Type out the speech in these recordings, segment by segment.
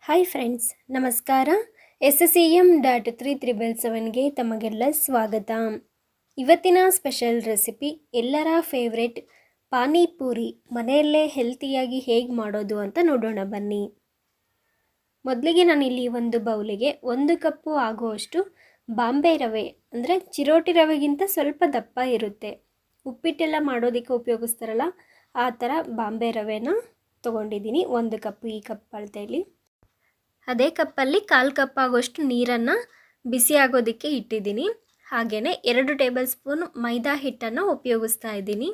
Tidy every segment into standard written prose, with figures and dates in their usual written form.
Hi friends, ನಮಸ್ಕಾರ. SSEM.377ಗೆ ತಮಗೆಲ್ಲ ಸ್ವಾಗತ. ಇವತ್ತಿನ ಸ್ಪೆಷಲ್ ರೆಸಿಪಿ ಎಲ್ಲರ ಫೇವ್ರೆಟ್ ಪಾನಿಪೂರಿ ಮನೆಯಲ್ಲೇ ಹೆಲ್ತಿಯಾಗಿ ಹೇಗೆ ಮಾಡೋದು ಅಂತ ನೋಡೋಣ ಬನ್ನಿ. ಮೊದಲಿಗೆ ನಾನಿಲ್ಲಿ ಒಂದು ಬೌಲಿಗೆ 1 ಕಪ್ಪು ಆಗುವಷ್ಟು ಬಾಂಬೆ ರವೆ, ಅಂದರೆ ಚಿರೋಟಿ ರವೆಗಿಂತ ಸ್ವಲ್ಪ ದಪ್ಪ ಇರುತ್ತೆ, ಉಪ್ಪಿಟ್ಟೆಲ್ಲ ಮಾಡೋದಕ್ಕೆ ಉಪಯೋಗಿಸ್ತಾರಲ್ಲ ಆ ಥರ ಬಾಂಬೆ ರವೆನ ತೊಗೊಂಡಿದ್ದೀನಿ. 1 ಕಪ್ಪು ಈ ಕಪ್ ಅಳತೆಯಲ್ಲಿ. ಅದೇ ಕಪ್ಪಲ್ಲಿ 1/4 ಕಪ್ ಆಗೋಷ್ಟು ನೀರನ್ನು ಬಿಸಿ ಆಗೋದಕ್ಕೆ ಇಟ್ಟಿದ್ದೀನಿ. ಹಾಗೆಯೇ 2 ಟೇಬಲ್ ಸ್ಪೂನ್ ಮೈದಾ ಹಿಟ್ಟನ್ನು ಉಪಯೋಗಿಸ್ತಾ ಇದ್ದೀನಿ.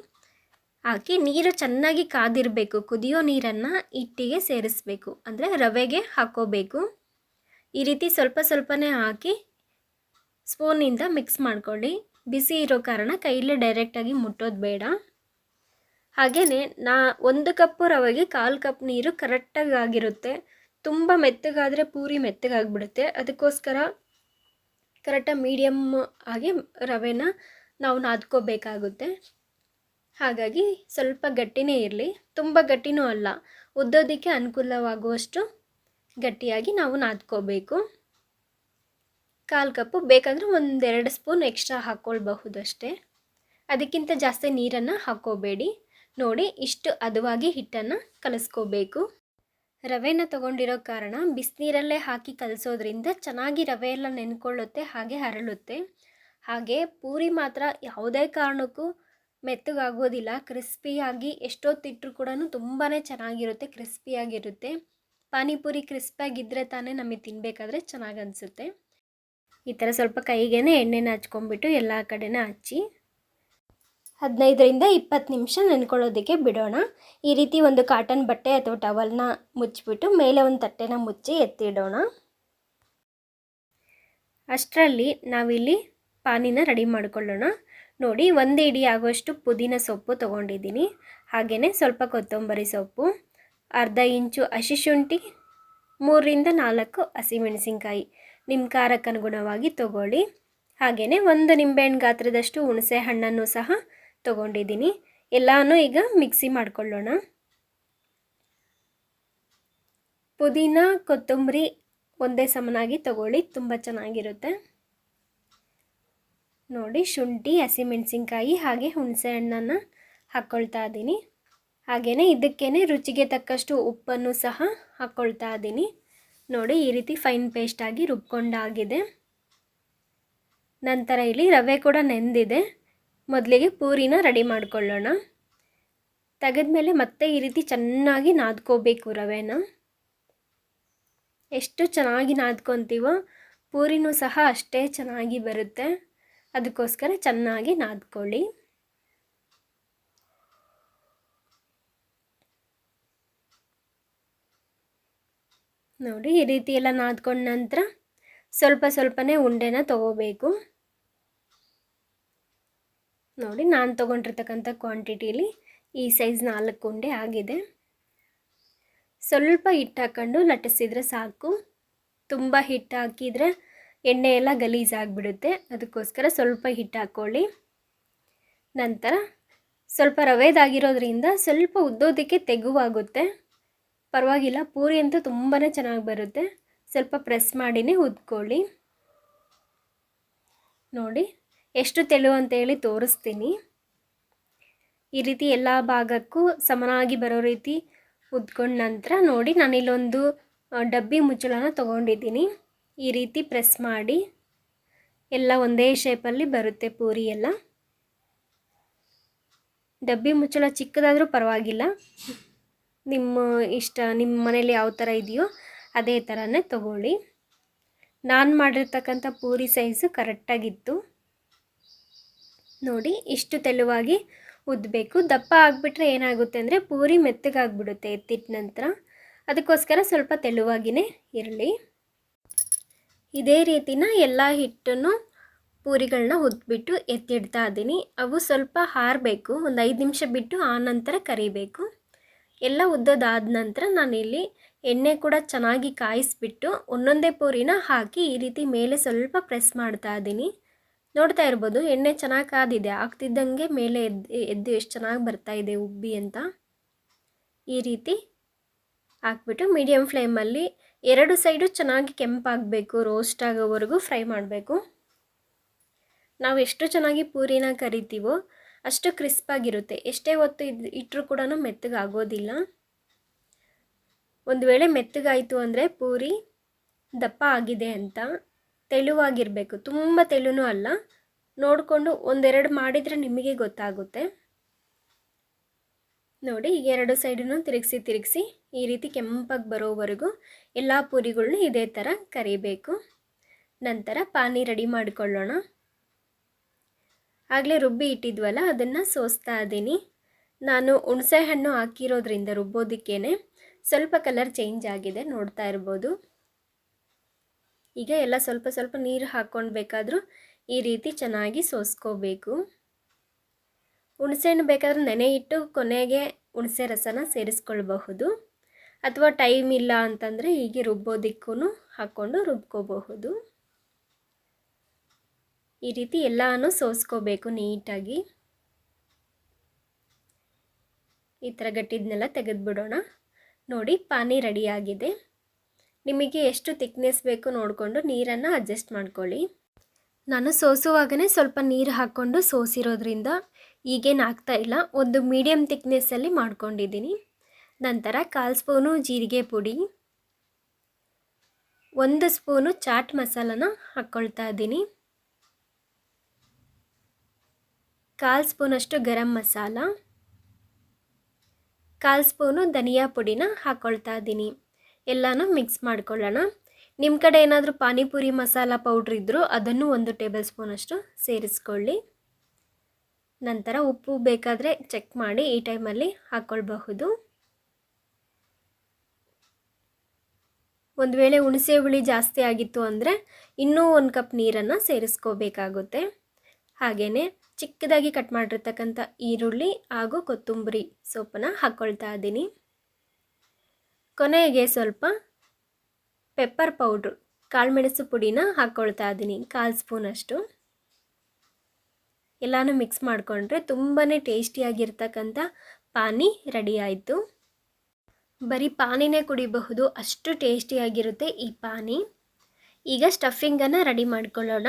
ಹಾಕಿ ನೀರು ಚೆನ್ನಾಗಿ ಕಾದಿರಬೇಕು. ಕುದಿಯೋ ನೀರನ್ನು ಹಿಟ್ಟಿಗೆ ಸೇರಿಸಬೇಕು, ಅಂದರೆ ರವೆಗೆ ಹಾಕ್ಕೋಬೇಕು. ಈ ರೀತಿ ಸ್ವಲ್ಪ ಸ್ವಲ್ಪನೇ ಹಾಕಿ ಸ್ಪೂನಿಂದ ಮಿಕ್ಸ್ ಮಾಡ್ಕೊಳ್ಳಿ. ಬಿಸಿ ಇರೋ ಕಾರಣ ಕೈಯಲ್ಲೇ ಡೈರೆಕ್ಟಾಗಿ ಮುಟ್ಟೋದು ಬೇಡ. ಹಾಗೆಯೇ 1 ಕಪ್ಪು ರವೆಗೆ 1/4 ಕಪ್ ನೀರು ಕರೆಕ್ಟಾಗಿ ಆಗಿರುತ್ತೆ. ತುಂಬ ಮೆತ್ತಗಾದರೆ ಪೂರಿ ಮೆತ್ತಗಾಗ್ಬಿಡುತ್ತೆ. ಅದಕ್ಕೋಸ್ಕರ ಕರೆಕ್ಟಾಗಿ ಮೀಡಿಯಮ್ ಆಗಿ ರವೆನ ನಾವು ನಾದ್ಕೋಬೇಕಾಗುತ್ತೆ. ಹಾಗಾಗಿ ಸ್ವಲ್ಪ ಗಟ್ಟಿನೇ ಇರಲಿ, ತುಂಬ ಗಟ್ಟಿನೂ ಅಲ್ಲ, ಉದ್ದೋದಕ್ಕೆ ಅನುಕೂಲವಾಗುವಷ್ಟು ಗಟ್ಟಿಯಾಗಿ ನಾವು ನಾದ್ಕೋಬೇಕು. 1/4 ಕಪ್ಪು ಬೇಕಾದರೆ 1-2 ಸ್ಪೂನ್ ಎಕ್ಸ್ಟ್ರಾ ಹಾಕ್ಕೊಳ್ಬಹುದು ಅಷ್ಟೇ. ಅದಕ್ಕಿಂತ ಜಾಸ್ತಿ ನೀರನ್ನು ಹಾಕ್ಕೋಬೇಡಿ. ನೋಡಿ, ಇಷ್ಟು ಹದವಾಗಿ ಹಿಟ್ಟನ್ನು ಕಲಿಸ್ಕೋಬೇಕು. ರವೆನ ತೊಗೊಂಡಿರೋ ಕಾರಣ ಬಿಸಿನೀರಲ್ಲೇ ಹಾಕಿ ಕಲಿಸೋದ್ರಿಂದ ಚೆನ್ನಾಗಿ ರವೆ ಎಲ್ಲ ನೆನ್ಕೊಳ್ಳುತ್ತೆ, ಹಾಗೆ ಹರಳುತ್ತೆ. ಹಾಗೆ ಪೂರಿ ಮಾತ್ರ ಯಾವುದೇ ಕಾರಣಕ್ಕೂ ಮೆತ್ತಗಾಗೋದಿಲ್ಲ. ಕ್ರಿಸ್ಪಿಯಾಗಿ ಎಷ್ಟೊತ್ತಿಟ್ಟರು ಕೂಡ ತುಂಬಾ ಚೆನ್ನಾಗಿರುತ್ತೆ, ಕ್ರಿಸ್ಪಿಯಾಗಿರುತ್ತೆ. ಪಾನಿಪುರಿ ಕ್ರಿಸ್ಪಿಯಾಗಿದ್ದರೆ ತಾನೇ ನಮಗೆ ತಿನ್ನಬೇಕಾದ್ರೆ ಚೆನ್ನಾಗಿ ಅನಿಸುತ್ತೆ. ಈ ಥರ ಸ್ವಲ್ಪ ಕೈಗೇ ಎಣ್ಣೆನ ಹಚ್ಕೊಂಡ್ಬಿಟ್ಟು ಎಲ್ಲ ಕಡೆನ ಹಚ್ಚಿ 15-20 ನಿಮಿಷ ನೆನ್ಕೊಳ್ಳೋದಕ್ಕೆ ಬಿಡೋಣ. ಈ ರೀತಿ ಒಂದು ಕಾಟನ್ ಬಟ್ಟೆ ಅಥವಾ ಟವಲ್ನ ಮುಚ್ಚಿಬಿಟ್ಟು ಮೇಲೆ ಒಂದು ತಟ್ಟೆನ ಮುಚ್ಚಿ ಎತ್ತಿಡೋಣ. ಅಷ್ಟರಲ್ಲಿ ನಾವಿಲ್ಲಿ ಪಾನಿನ ರೆಡಿ ಮಾಡ್ಕೊಳ್ಳೋಣ. ನೋಡಿ, 1 ಹಿಡಿ ಆಗುವಷ್ಟು ಪುದೀನ ಸೊಪ್ಪು ತೊಗೊಂಡಿದ್ದೀನಿ. ಹಾಗೆಯೇ ಸ್ವಲ್ಪ ಕೊತ್ತಂಬರಿ ಸೊಪ್ಪು, ಅರ್ಧ ಇಂಚು ಹಸಿಶುಂಠಿ, 3-4 ಹಸಿಮೆಣಸಿನ್ಕಾಯಿ ನಿಮ್ಮ ಖಾರಕ್ಕೆ ಅನುಗುಣವಾಗಿ ತೊಗೊಳ್ಳಿ. ಹಾಗೆಯೇ 1 ನಿಂಬೆಹಣ್ಣು ಗಾತ್ರದಷ್ಟು ಹುಣಸೆ ಹಣ್ಣನ್ನು ಸಹ ತೊಗೊಂಡಿದ್ದೀನಿ. ಎಲ್ಲನೂ ಈಗ ಮಿಕ್ಸಿ ಮಾಡ್ಕೊಳ್ಳೋಣ. ಪುದೀನ ಕೊತ್ತಂಬರಿ ಒಂದೇ ಸಮನಾಗಿ ತಗೊಳ್ಳಿ, ತುಂಬ ಚೆನ್ನಾಗಿರುತ್ತೆ. ನೋಡಿ, ಶುಂಠಿ, ಹಸಿಮೆಣಸಿನ್ಕಾಯಿ ಹಾಗೆ ಹುಣಸೆ ಹಣ್ಣನ್ನು ಹಾಕ್ಕೊಳ್ತಾ ಇದ್ದೀನಿ. ಹಾಗೆಯೇ ಇದಕ್ಕೇ ರುಚಿಗೆ ತಕ್ಕಷ್ಟು ಉಪ್ಪನ್ನು ಸಹ ಹಾಕ್ಕೊಳ್ತಾ ಇದ್ದೀನಿ. ನೋಡಿ, ಈ ರೀತಿ ಫೈನ್ ಪೇಸ್ಟಾಗಿ ರುಬ್ಕೊಂಡಾಗಿದೆ. ನಂತರ ಇಲ್ಲಿ ರವೆ ಕೂಡ ನೆಂದಿದೆ. ಮೊದಲಿಗೆ ಪೂರಿನ ರೆಡಿ ಮಾಡ್ಕೊಳ್ಳೋಣ. ತೆಗೆದ್ಮೇಲೆ ಮತ್ತೆ ಈ ರೀತಿ ಚೆನ್ನಾಗಿ ನಾದ್ಕೋಬೇಕು ರವೆನ. ಎಷ್ಟು ಚೆನ್ನಾಗಿ ನಾದ್ಕೊತೀವೋ ಪೂರಿನೂ ಸಹ ಅಷ್ಟೇ ಚೆನ್ನಾಗಿ ಬರುತ್ತೆ. ಅದಕ್ಕೋಸ್ಕರ ಚೆನ್ನಾಗಿ ನಾದ್ಕೊಳ್ಳಿ. ನೋಡಿ, ಈ ರೀತಿ ಎಲ್ಲ ನಾದ್ಕೊಂಡ ನಂತರ ಸ್ವಲ್ಪ ಸ್ವಲ್ಪನೇ ಉಂಡೆನ ತೊಗೋಬೇಕು. ನೋಡಿ, ನಾನು ತೊಗೊಂಡಿರ್ತಕ್ಕಂಥ ಕ್ವಾಂಟಿಟಿಲಿ ಈ ಸೈಜ್ 4 ಉಂಡೆ ಆಗಿದೆ. ಸ್ವಲ್ಪ ಹಿಟ್ಟು ಹಾಕ್ಕೊಂಡು ಲಟ್ಟಿಸಿದರೆ ಸಾಕು. ತುಂಬ ಹಿಟ್ಟು ಹಾಕಿದರೆ ಎಣ್ಣೆ ಎಲ್ಲ ಗಲೀಜಾಗಿಬಿಡುತ್ತೆ. ಅದಕ್ಕೋಸ್ಕರ ಸ್ವಲ್ಪ ಹಿಟ್ಟು ಹಾಕ್ಕೊಳ್ಳಿ. ನಂತರ ಸ್ವಲ್ಪ ರವೆದಾಗಿರೋದ್ರಿಂದ ಸ್ವಲ್ಪ ಉದ್ದೋದಕ್ಕೆ ತೆಗುವಾಗುತ್ತೆ, ಪರವಾಗಿಲ್ಲ. ಪೂರಿ ಅಂತೂ ತುಂಬಾ ಚೆನ್ನಾಗಿ ಬರುತ್ತೆ. ಸ್ವಲ್ಪ ಪ್ರೆಸ್ ಮಾಡಿನೇ ಉದ್ಕೊಳ್ಳಿ. ನೋಡಿ, ಎಷ್ಟು ತೆಳು ಅಂತೇಳಿ ತೋರಿಸ್ತೀನಿ. ಈ ರೀತಿ ಎಲ್ಲ ಭಾಗಕ್ಕೂ ಸಮನಾಗಿ ಬರೋ ರೀತಿ ಉದ್ಕೊಂಡ ನಂತರ ನೋಡಿ, ನಾನಿಲ್ಲೊಂದು ಡಬ್ಬಿ ಮುಚ್ಚಳನ ತೊಗೊಂಡಿದ್ದೀನಿ. ಈ ರೀತಿ ಪ್ರೆಸ್ ಮಾಡಿ ಎಲ್ಲ ಒಂದೇ ಶೇಪಲ್ಲಿ ಬರುತ್ತೆ ಪೂರಿ ಎಲ್ಲ. ಡಬ್ಬಿ ಮುಚ್ಚಳ ಚಿಕ್ಕದಾದರೂ ಪರವಾಗಿಲ್ಲ, ನಿಮ್ಮ ಇಷ್ಟ, ನಿಮ್ಮ ಮನೇಲಿ ಯಾವ ಥರ ಇದೆಯೋ ಅದೇ ಥರನೇ ತಗೊಳ್ಳಿ. ನಾನು ಮಾಡಿರ್ತಕ್ಕಂಥ ಪೂರಿ ಸೈಜು ಕರೆಕ್ಟಾಗಿತ್ತು. ನೋಡಿ, ಇಷ್ಟು ತೆಳುವಾಗಿ ಉದ್ದಬೇಕು. ದಪ್ಪ ಆಗಿಬಿಟ್ರೆ ಏನಾಗುತ್ತೆ ಅಂದರೆ ಪೂರಿ ಮೆತ್ತಗಾಗ್ಬಿಡುತ್ತೆ ಎತ್ತಿಟ್ಟ ನಂತರ. ಅದಕ್ಕೋಸ್ಕರ ಸ್ವಲ್ಪ ತೆಳುವಾಗಿಯೇ ಇರಲಿ. ಇದೇ ರೀತಿನ ಎಲ್ಲ ಹಿಟ್ಟನ್ನು ಪೂರಿಗಳನ್ನ ಉದ್ಬಿಟ್ಟು ಎತ್ತಿಡ್ತಾ ಇದ್ದೀನಿ. ಅವು ಸ್ವಲ್ಪ ಹಾರಬೇಕು, ಒಂದು 5 ನಿಮಿಷ ಬಿಟ್ಟು ಆ ನಂತರ ಕರಿಬೇಕು. ಎಲ್ಲ ಉದ್ದೋದಾದ ನಂತರ ನಾನಿಲ್ಲಿ ಎಣ್ಣೆ ಕೂಡ ಚೆನ್ನಾಗಿ ಕಾಯಿಸ್ಬಿಟ್ಟು ಒಂದೊಂದೇ ಪೂರಿನ ಹಾಕಿ ಈ ರೀತಿ ಮೇಲೆ ಸ್ವಲ್ಪ ಪ್ರೆಸ್ ಮಾಡ್ತಾ ಇದ್ದೀನಿ. ನೋಡ್ತಾ ಇರ್ಬೋದು, ಎಣ್ಣೆ ಚೆನ್ನಾಗಿ ಕಾದಿದೆ. ಆಗ್ತಿದ್ದಂಗೆ ಮೇಲೆ ಎದ್ದು ಎಷ್ಟು ಚೆನ್ನಾಗಿ ಬರ್ತಾಯಿದೆ ಉಬ್ಬಿ ಅಂತ. ಈ ರೀತಿ ಹಾಕ್ಬಿಟ್ಟು ಮೀಡಿಯಮ್ ಫ್ಲೇಮಲ್ಲಿ ಎರಡು ಸೈಡು ಚೆನ್ನಾಗಿ ಕೆಂಪಾಗಬೇಕು, ರೋಸ್ಟ್ ಆಗೋವರೆಗೂ ಫ್ರೈ ಮಾಡಬೇಕು. ನಾವು ಎಷ್ಟು ಚೆನ್ನಾಗಿ ಪೂರಿನ ಕರಿತೀವೋ ಅಷ್ಟು ಕ್ರಿಸ್ಪಾಗಿರುತ್ತೆ. ಎಷ್ಟೇ ಹೊತ್ತು ಇಟ್ಟರೂ ಕೂಡ ಮೆತ್ತಗಾಗೋದಿಲ್ಲ. ಒಂದು ವೇಳೆ ಮೆತ್ತಗಾಯಿತು ಅಂದರೆ ಪೂರಿ ದಪ್ಪ ಆಗಿದೆ ಅಂತ. ತೆಳುವಾಗಿರಬೇಕು, ತುಂಬ ತೆಳುನೂ ಅಲ್ಲ. ನೋಡಿಕೊಂಡು ಒಂದೆರಡು ಮಾಡಿದರೆ ನಿಮಗೆ ಗೊತ್ತಾಗುತ್ತೆ. ನೋಡಿ, ಈಗ ಎರಡು ಸೈಡನ್ನು ತಿರುಗಿಸಿ ಈ ರೀತಿ ಕೆಂಪಾಗಿ ಬರೋವರೆಗೂ ಎಲ್ಲ ಪೂರಿಗಳನ್ನೂ ಇದೇ ಥರ ಕರಿಬೇಕು. ನಂತರ ಪಾನಿ ರೆಡಿ ಮಾಡಿಕೊಳ್ಳೋಣ. ಆಗಲೇ ರುಬ್ಬಿ ಇಟ್ಟಿದ್ವಲ್ಲ, ಅದನ್ನು ಸೋಸ್ತಾ ಇದ್ದೀನಿ. ನಾನು ಹುಣಸೆ ಹಣ್ಣು ಹಾಕಿರೋದ್ರಿಂದ ರುಬ್ಬೋದಕ್ಕೇ ಸ್ವಲ್ಪ ಕಲರ್ ಚೇಂಜ್ ಆಗಿದೆ, ನೋಡ್ತಾ ಇರ್ಬೋದು. ಈಗ ಎಲ್ಲ ಸ್ವಲ್ಪ ಸ್ವಲ್ಪ ನೀರು ಹಾಕ್ಕೊಂಡು ಬೇಕಾದರೂ ಈ ರೀತಿ ಚೆನ್ನಾಗಿ ಸೋಸ್ಕೋಬೇಕು. ಹುಣಸೆಹಣ್ಣು ಬೇಕಾದರೆ ನೆನೆ ಇಟ್ಟು ಕೊನೆಗೆ ಹುಣಸೆ ರಸನ ಸೇರಿಸ್ಕೊಳ್ಬಹುದು, ಅಥವಾ ಟೈಮ್ ಇಲ್ಲ ಅಂತಂದರೆ ಹೀಗೆ ರುಬ್ಬೋದಕ್ಕೂ ಹಾಕ್ಕೊಂಡು ರುಬ್ಕೋಬಹುದು. ಈ ರೀತಿ ಎಲ್ಲನೂ ಸೋಸ್ಕೋಬೇಕು ನೀಟಾಗಿ. ಈ ಥರ ಗಟ್ಟಿದನ್ನೆಲ್ಲ ತೆಗೆದುಬಿಡೋಣ. ನೋಡಿ, ಪಾನಿ ರೆಡಿಯಾಗಿದೆ. ನಿಮಗೆ ಎಷ್ಟು ತಿಕ್ನೆಸ್ ಬೇಕು ನೋಡಿಕೊಂಡು ನೀರನ್ನು ಅಡ್ಜಸ್ಟ್ ಮಾಡ್ಕೊಳ್ಳಿ. ನಾನು ಸೋಸುವಾಗಲೇ ಸ್ವಲ್ಪ ನೀರು ಹಾಕ್ಕೊಂಡು ಸೋಸಿರೋದ್ರಿಂದ ಈಗೇನು ಆಗ್ತಾಯಿಲ್ಲ, ಒಂದು ಮೀಡಿಯಮ್ ತಿಕ್ನೆಸ್ಸಲ್ಲಿ ಮಾಡ್ಕೊಂಡಿದ್ದೀನಿ. ನಂತರ 1/4 ಸ್ಪೂನು ಜೀರಿಗೆ ಪುಡಿ, 1 ಸ್ಪೂನು ಚಾಟ್ ಮಸಾಲನ ಹಾಕ್ಕೊಳ್ತಾ ಇದ್ದೀನಿ, 1/4 ಸ್ಪೂನಷ್ಟು ಗರಂ ಮಸಾಲ, 1/4 ಸ್ಪೂನು ಧನಿಯಾ ಪುಡಿನ ಹಾಕ್ಕೊಳ್ತಾ ಇದ್ದೀನಿ. ಎಲ್ಲನೂ ಮಿಕ್ಸ್ ಮಾಡ್ಕೊಳ್ಳೋಣ. ನಿಮ್ಮ ಕಡೆ ಏನಾದರೂ ಪಾನಿಪುರಿ ಮಸಾಲ ಪೌಡ್ರ್ ಇದ್ದರೂ ಅದನ್ನು 1 ಟೇಬಲ್ ಸ್ಪೂನಷ್ಟು ಸೇರಿಸ್ಕೊಳ್ಳಿ. ನಂತರ ಉಪ್ಪು ಬೇಕಾದರೆ ಚೆಕ್ ಮಾಡಿ ಈ ಟೈಮಲ್ಲಿ ಹಾಕ್ಕೊಳ್ಬಹುದು. ಒಂದು ವೇಳೆ ಹುಣಸೆ ಹುಳಿ ಜಾಸ್ತಿ ಆಗಿತ್ತು ಅಂದರೆ ಇನ್ನೂ 1 ಕಪ್ ನೀರನ್ನು ಸೇರಿಸ್ಕೋಬೇಕಾಗುತ್ತೆ. ಹಾಗೆಯೇ ಚಿಕ್ಕದಾಗಿ ಕಟ್ ಮಾಡಿರ್ತಕ್ಕಂಥ ಈರುಳ್ಳಿ ಹಾಗೂ ಕೊತ್ತಂಬರಿ ಸೊಪ್ಪನ್ನು ಹಾಕ್ಕೊಳ್ತಾ ಇದ್ದೀನಿ. ಕೊನೆಗೆ ಸ್ವಲ್ಪ ಪೆಪ್ಪರ್ ಪೌಡ್ರು, ಕಾಳುಮೆಣಸು ಪುಡಿನ ಹಾಕ್ಕೊಳ್ತಾ ಇದ್ದೀನಿ, 1/4 ಸ್ಪೂನಷ್ಟು. ಎಲ್ಲನೂ ಮಿಕ್ಸ್ ಮಾಡಿಕೊಂಡ್ರೆ ತುಂಬಾ ಟೇಸ್ಟಿಯಾಗಿರ್ತಕ್ಕಂಥ ಪಾನಿ ರೆಡಿ ಆಯಿತು. ಬರೀ ಪಾನಿನೇ ಕುಡಿಬಹುದು, ಅಷ್ಟು ಟೇಸ್ಟಿಯಾಗಿರುತ್ತೆ ಈ ಪಾನಿ. ಈಗ ಸ್ಟಫಿಂಗನ್ನು ರೆಡಿ ಮಾಡ್ಕೊಳ್ಳೋಣ.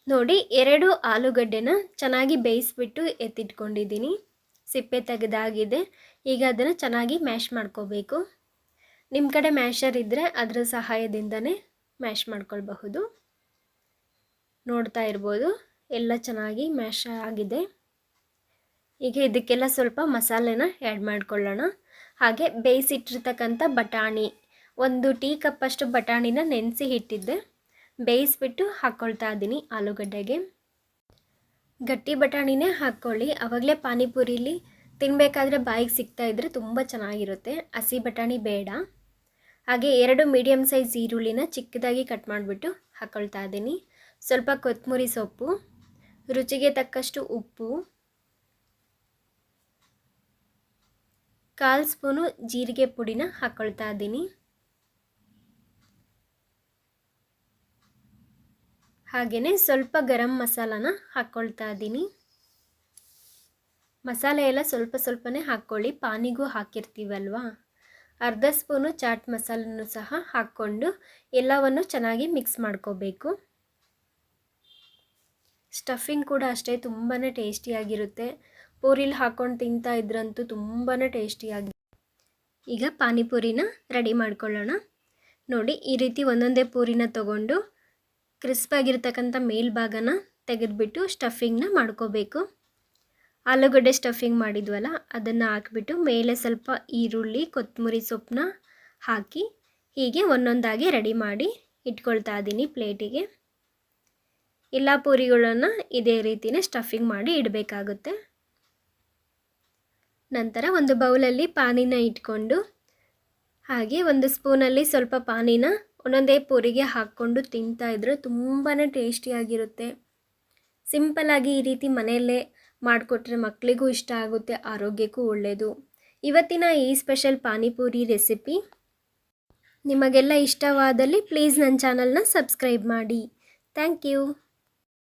ನೋಡಿ, 2 ಆಲೂಗಡ್ಡೆನ ಚೆನ್ನಾಗಿ ಬೇಯಿಸ್ಬಿಟ್ಟು ಎತ್ತಿಟ್ಕೊಂಡಿದ್ದೀನಿ, ಸಿಪ್ಪೆ ತೆಗೆದಾಗಿದೆ. ಈಗ ಅದನ್ನು ಚೆನ್ನಾಗಿ ಮ್ಯಾಶ್ ಮಾಡ್ಕೋಬೇಕು. ನಿಮ್ಮ ಕಡೆ ಮ್ಯಾಶರ್ ಇದ್ದರೆ ಅದರ ಸಹಾಯದಿಂದನೇ ಮ್ಯಾಶ್ ಮಾಡ್ಕೊಳ್ಬಹುದು. ನೋಡ್ತಾ ಇರ್ಬೋದು, ಎಲ್ಲ ಚೆನ್ನಾಗಿ ಮ್ಯಾಶ್ ಆಗಿದೆ. ಈಗ ಇದಕ್ಕೆಲ್ಲ ಸ್ವಲ್ಪ ಮಸಾಲೆನ ಆ್ಯಡ್ ಮಾಡ್ಕೊಳ್ಳೋಣ. ಹಾಗೆ ಬೇಯಿಸಿಟ್ಟಿರ್ತಕ್ಕಂಥ ಬಟಾಣಿ, 1 ಟೀ ಕಪ್ಪಷ್ಟು ಬಟಾಣಿನ ನೆನೆಸಿ ಇಟ್ಟಿದ್ದೆ, ಬೇಯಿಸ್ಬಿಟ್ಟು ಹಾಕ್ಕೊಳ್ತಾ ಇದ್ದೀನಿ ಆಲೂಗಡ್ಡೆಗೆ. ಗಟ್ಟಿ ಬಟಾಣಿನೇ ಹಾಕ್ಕೊಳ್ಳಿ, ಆವಾಗಲೇ ಪಾನಿಪುರಿಲಿ ತಿನ್ನಬೇಕಾದ್ರೆ ಬಾಯಿಗೆ ಸಿಗ್ತಾ ಇದ್ದರೆ ತುಂಬ ಚೆನ್ನಾಗಿರುತ್ತೆ. ಹಸಿ ಬಟಾಣಿ ಬೇಡ. ಹಾಗೆ 2 ಮೀಡಿಯಮ್ ಸೈಜ್ ಈರುಳ್ಳಿನ ಚಿಕ್ಕದಾಗಿ ಕಟ್ ಮಾಡಿಬಿಟ್ಟು ಹಾಕ್ಕೊಳ್ತಾ ಇದ್ದೀನಿ. ಸ್ವಲ್ಪ ಕೊತ್ತಂಬರಿ ಸೊಪ್ಪು, ರುಚಿಗೆ ತಕ್ಕಷ್ಟು ಉಪ್ಪು, 1/4 ಸ್ಪೂನು ಜೀರಿಗೆ ಪುಡಿನ ಹಾಕ್ಕೊಳ್ತಾ ಇದ್ದೀನಿ. ಹಾಗೆಯೇ ಸ್ವಲ್ಪ ಗರಂ ಮಸಾಲಾನ ಹಾಕ್ಕೊಳ್ತಾ ಇದ್ದೀನಿ. ಮಸಾಲೆ ಎಲ್ಲ ಸ್ವಲ್ಪ ಸ್ವಲ್ಪನೇ ಹಾಕ್ಕೊಳ್ಳಿ, ಪಾನಿಗೂ ಹಾಕಿರ್ತೀವಲ್ವಾ. 1/2 ಸ್ಪೂನು ಚಾಟ್ ಮಸಾಲನ್ನು ಸಹ ಹಾಕ್ಕೊಂಡು ಎಲ್ಲವನ್ನು ಚೆನ್ನಾಗಿ ಮಿಕ್ಸ್ ಮಾಡ್ಕೋಬೇಕು. ಸ್ಟಫಿಂಗ್ ಕೂಡ ಅಷ್ಟೇ ತುಂಬಾ ಟೇಸ್ಟಿಯಾಗಿರುತ್ತೆ. ಪೂರಿಲಿ ಹಾಕ್ಕೊಂಡು ತಿಂತಾ ಇದ್ರಂತೂ ತುಂಬಾ ಟೇಸ್ಟಿಯಾಗಿ. ಈಗ ಪಾನಿಪುರಿನ ರೆಡಿ ಮಾಡ್ಕೊಳ್ಳೋಣ. ನೋಡಿ, ಈ ರೀತಿ ಒಂದೊಂದೇ ಪೂರಿನ ತೊಗೊಂಡು ಕ್ರಿಸ್ಪಾಗಿರ್ತಕ್ಕಂಥ ಮೇಲ್ಭಾಗನ ತೆಗೆದುಬಿಟ್ಟು ಸ್ಟಫಿಂಗ್ನ ಮಾಡ್ಕೋಬೇಕು. ಆಲೂಗಡ್ಡೆ ಸ್ಟಫಿಂಗ್ ಮಾಡಿದ್ವಲ್ಲ ಅದನ್ನು ಹಾಕಿಬಿಟ್ಟು ಮೇಲೆ ಸ್ವಲ್ಪ ಈರುಳ್ಳಿ, ಕೊತ್ತಂಬರಿ ಸೊಪ್ಪನ್ನ ಹಾಕಿ ಹೀಗೆ ಒಂದೊಂದಾಗಿ ರೆಡಿ ಮಾಡಿ ಇಟ್ಕೊಳ್ತಾ ಇದ್ದೀನಿ ಪ್ಲೇಟಿಗೆ. ಎಲ್ಲ ಪೂರಿಗಳನ್ನು ಇದೇ ರೀತಿಯೇ ಸ್ಟಫಿಂಗ್ ಮಾಡಿ ಇಡಬೇಕಾಗುತ್ತೆ. ನಂತರ ಒಂದು ಬೌಲಲ್ಲಿ ಪಾನಿನ ಇಟ್ಕೊಂಡು ಹಾಗೆ 1 ಸ್ಪೂನಲ್ಲಿ ಸ್ವಲ್ಪ ಪಾನಿನ ಒಂದೊಂದೇ ಪೂರಿಗೆ ಹಾಕ್ಕೊಂಡು ತಿಂತಾಯಿದ್ರೆ ತುಂಬಾ ಟೇಸ್ಟಿಯಾಗಿರುತ್ತೆ. ಸಿಂಪಲ್ಲಾಗಿ ಈ ರೀತಿ ಮನೆಯಲ್ಲೇ ಮಾಡಿಕೊಟ್ರೆ ಮಕ್ಕಳಿಗೂ ಇಷ್ಟ ಆಗುತ್ತೆ, ಆರೋಗ್ಯಕ್ಕೂ ಒಳ್ಳೆಯದು. ಇವತ್ತಿನ ಈ ಸ್ಪೆಷಲ್ ಪಾನಿಪುರಿ ರೆಸಿಪಿ ನಿಮಗೆಲ್ಲ ಇಷ್ಟವಾದಲ್ಲಿ ಪ್ಲೀಸ್ ನನ್ನ ಚಾನಲ್ನ ಸಬ್ಸ್ಕ್ರೈಬ್ ಮಾಡಿ. Thank you.